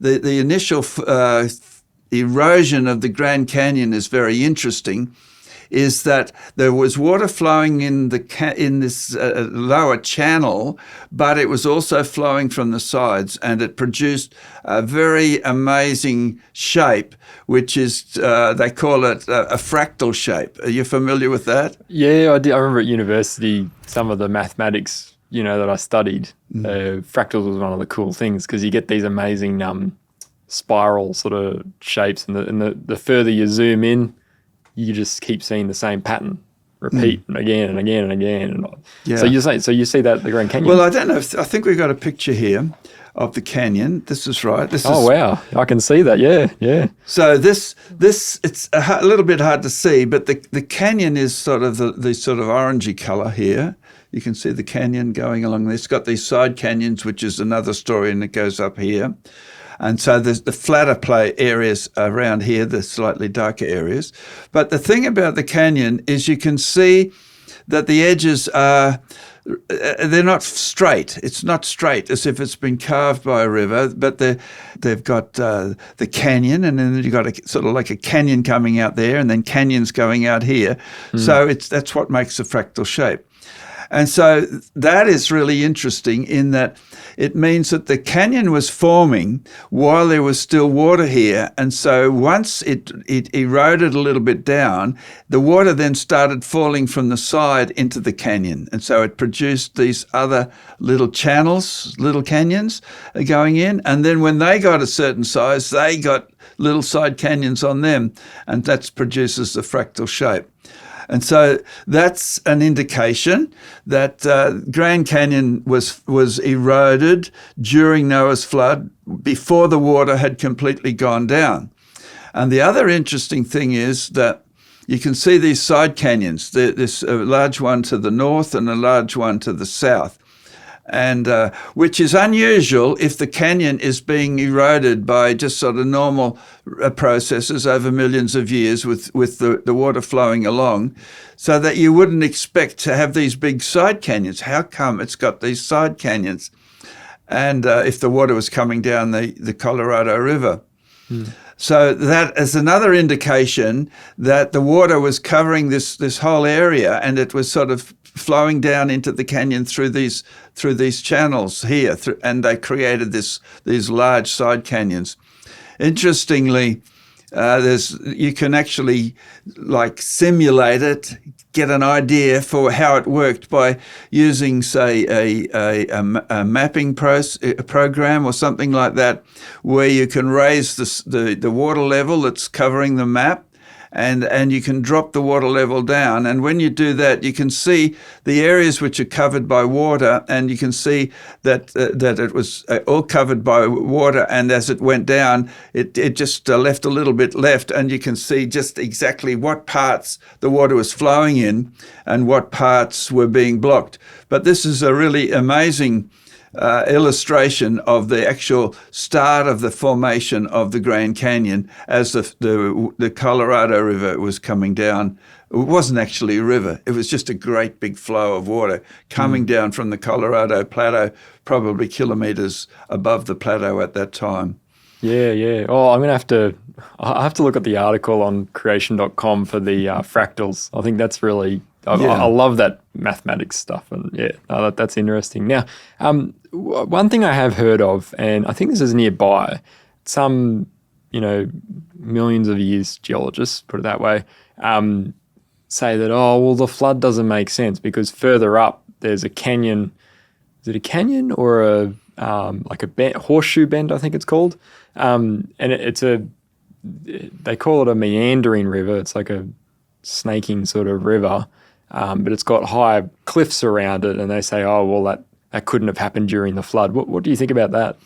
The initial erosion of the Grand Canyon is very interesting, is that there was water flowing in this lower channel, but it was also flowing from the sides, and it produced a very amazing shape, which is, they call it a fractal shape. Are you familiar with that? Yeah, I did. I remember at university, some of the mathematics, that I studied, fractals was one of the cool things, because you get these amazing spiral sort of shapes, and the further you zoom in, you just keep seeing the same pattern repeat again and again and again. Yeah. So you see that at the Grand Canyon? Well, I don't know. I think we've got a picture here of the canyon. This is right. Wow, I can see that. Yeah. So this it's a little bit hard to see, but the canyon is sort of the sort of orangey color here. You can see the canyon going along there. It's got these side canyons, which is another story, and it goes up here. And so there's the flatter play areas around here, the slightly darker areas. But the thing about the canyon is you can see that the edges they're not straight. It's not straight as if it's been carved by a river, but they've got the canyon, and then you've got a sort of like a canyon coming out there, and then canyons going out here. So that's what makes a fractal shape. And so that is really interesting in that it means that the canyon was forming while there was still water here. And so once it eroded a little bit down, the water then started falling from the side into the canyon. And so it produced these other little channels, little canyons going in. And then when they got a certain size, they got little side canyons on them. And that produces the fractal shape. And so that's an indication that Grand Canyon was eroded during Noah's flood before the water had completely gone down. And the other interesting thing is that you can see these side canyons. There's a large one to the north and a large one to the south, and which is unusual if the canyon is being eroded by just sort of normal processes over millions of years with the water flowing along, so that you wouldn't expect to have these big side canyons. How come it's got these side canyons? And if the water was coming down the Colorado River. So that is another indication that the water was covering this whole area, and it was sort of flowing down into the canyon through these channels here, and they created these large side canyons. Interestingly, you can actually like simulate it, get an idea for how it worked by using, say, a mapping program or something like that, where you can raise the water level that's covering the map, and you can drop the water level down. And when you do that, you can see the areas which are covered by water, and you can see that it was all covered by water, and as it went down, it just left a little bit left, and you can see just exactly what parts the water was flowing in and what parts were being blocked. But this is a really amazing illustration of the actual start of the formation of the Grand Canyon as the Colorado River was coming down. It wasn't actually a river. It was just a great big flow of water coming down from the Colorado Plateau, probably kilometers above the plateau at that time. Yeah. Oh, I have to look at the article on creation.com for the fractals. I think that's really... I love that mathematics stuff, and that's interesting. Now, one thing I have heard of, and I think this is nearby, some, millions of years geologists, put it that way, say that, the flood doesn't make sense because further up there's a canyon. Is it a canyon or like a bend, horseshoe bend, I think it's called, and they call it a meandering river. It's like a snaking sort of river. But it's got high cliffs around it, and they say, that couldn't have happened during the flood. What do you think about that?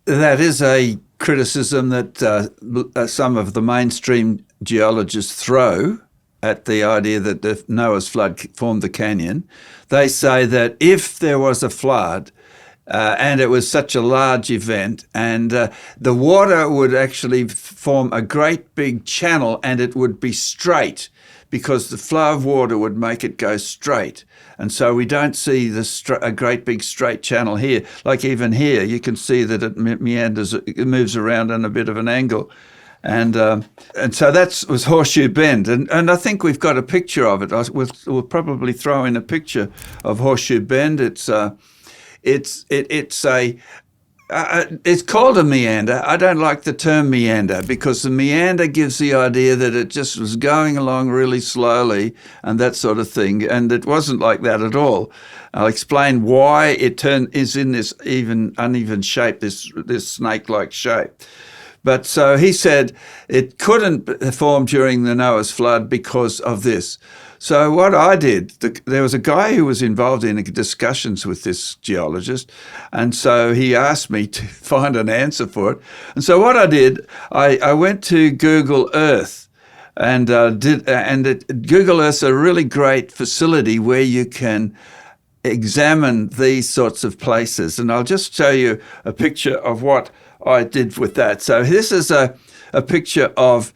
That is a criticism that some of the mainstream geologists throw at the idea that the Noah's flood formed the canyon. They say that if there was a flood, and it was such a large event, and the water would actually form a great big channel, and it would be straight, because the flow of water would make it go straight. And so we don't see a great big straight channel here. Like even here, you can see that it meanders, it moves around on a bit of an angle. And so that was Horseshoe Bend. And I think we've got a picture of it. We'll probably throw in a picture of Horseshoe Bend. It's called a meander. I don't like the term meander because the meander gives the idea that it just was going along really slowly and that sort of thing. And it wasn't like that at all. I'll explain why it is in this uneven shape, this snake-like shape. But so he said it couldn't form during the Noah's flood because of this. So what I did, there was a guy who was involved in discussions with this geologist, and so he asked me to find an answer for it. And so what I did, I went to Google Earth, and Google Earth's a really great facility where you can examine these sorts of places. And I'll just show you a picture of what I did with that. So this is a picture of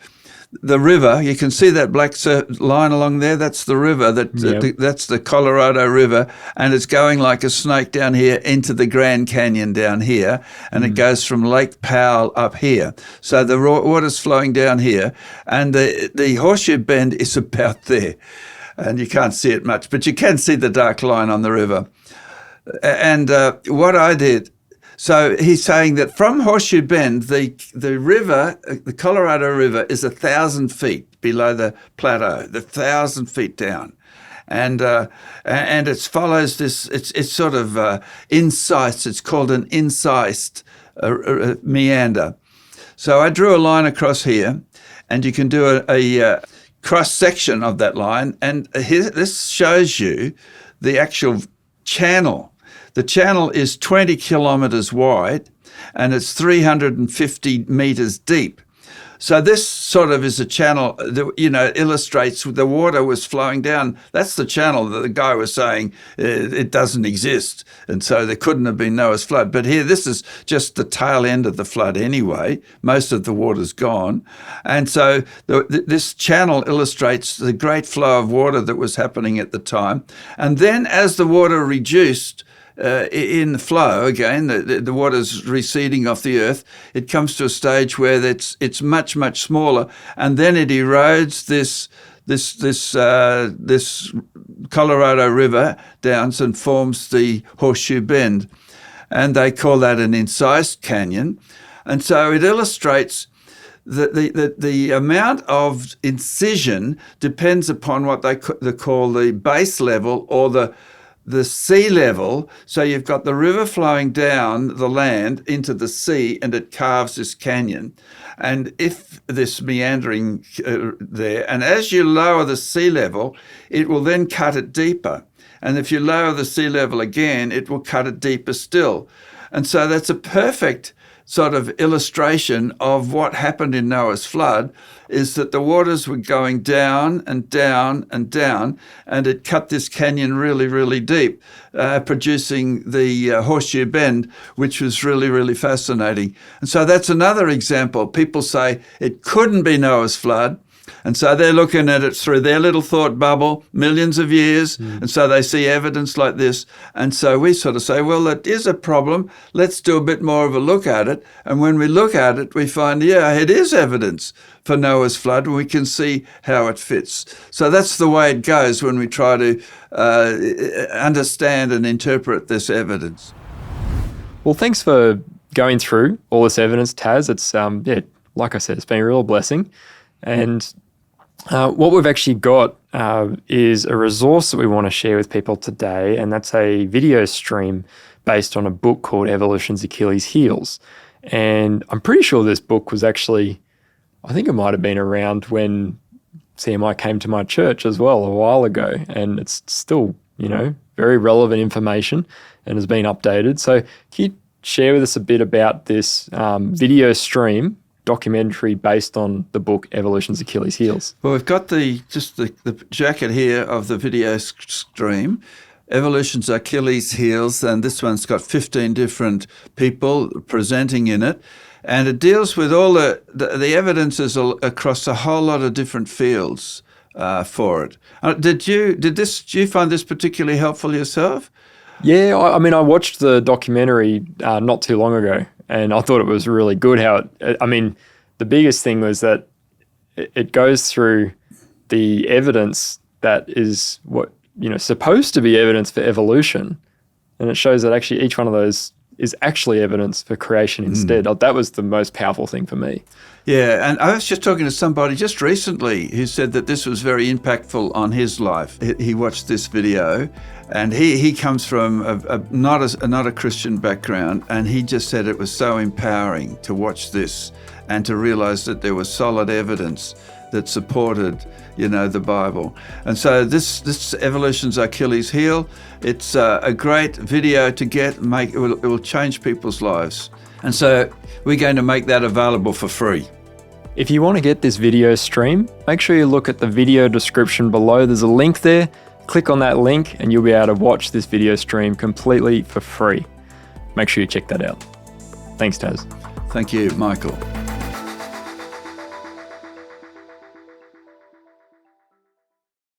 the river. You can see that black line along there. That's the river. That's the Colorado River, and it's going like a snake down here into the Grand Canyon down here, and it goes from Lake Powell up here. So the water's flowing down here, and the Horseshoe Bend is about there, and you can't see it much, but you can see the dark line on the river. And what I did. So he's saying that from Horseshoe Bend, the river, the Colorado River, is 1,000 feet below the plateau, 1,000 feet down, and it follows this. It's sort of incised. It's called an incised meander. So I drew a line across here, and you can do a cross section of that line, and this shows you the actual channel. The channel is 20 kilometres wide and it's 350 metres deep. So this sort of is a channel that, illustrates the water was flowing down. That's the channel that the guy was saying it doesn't exist. And so there couldn't have been Noah's flood. But here, this is just the tail end of the flood anyway. Most of the water's gone. And so this channel illustrates the great flow of water that was happening at the time. And then as the water reduced, in the flow, again, the water's receding off the earth, it comes to a stage where it's much, much smaller, and then it erodes this Colorado River down and forms the Horseshoe Bend, and they call that an incised canyon. And so it illustrates that the amount of incision depends upon what they call the base level or the sea level. So you've got the river flowing down the land into the sea, and it carves this canyon. And if this meandering there, and as you lower the sea level, it will then cut it deeper. And if you lower the sea level again, it will cut it deeper still. And so that's a perfect sort of illustration of what happened in Noah's flood, is that the waters were going down and down and down, and it cut this canyon really, really deep, producing the Horseshoe Bend, which was really, really fascinating. And so that's another example. People say it couldn't be Noah's flood, and so they're looking at it through their little thought bubble, millions of years, and so they see evidence like this. And so we sort of say, well, it is a problem. Let's do a bit more of a look at it. And when we look at it, we find, yeah, it is evidence for Noah's flood, and we can see how it fits. So that's the way it goes when we try to understand and interpret this evidence. Well, thanks for going through all this evidence, Tas. It's, like I said, it's been a real blessing. And what we've actually got is a resource that we want to share with people today, and that's a video stream based on a book called Evolution's Achilles' Heels. And I'm pretty sure this book was actually, I think it might have been around when CMI came to my church as well a while ago, and it's still, very relevant information and has been updated. So can you share with us a bit about this video stream documentary based on the book Evolution's Achilles' Heels? Well, we've got the jacket here of the video stream, Evolution's Achilles' Heels, and this one's got 15 different people presenting in it, and it deals with all the evidences across a whole lot of different fields for it. Do you find this particularly helpful yourself? Yeah, I mean, I watched the documentary not too long ago, and I thought it was really good. The biggest thing was that it goes through the evidence that is supposed to be evidence for evolution, and it shows that actually each one of those is actually evidence for creation instead. That was the most powerful thing for me. Yeah, and I was just talking to somebody just recently who said that this was very impactful on his life. He watched this video, and he comes from not a Christian background, and he just said it was so empowering to watch this and to realize that there was solid evidence that supported, the Bible. And so this Evolution's Achilles heel, it's a great video to get. It will change people's lives. And so we're going to make that available for free. If you want to get this video stream, make sure you look at the video description below. There's a link there. Click on that link and you'll be able to watch this video stream completely for free. Make sure you check that out. Thanks, Tas. Thank you, Michael.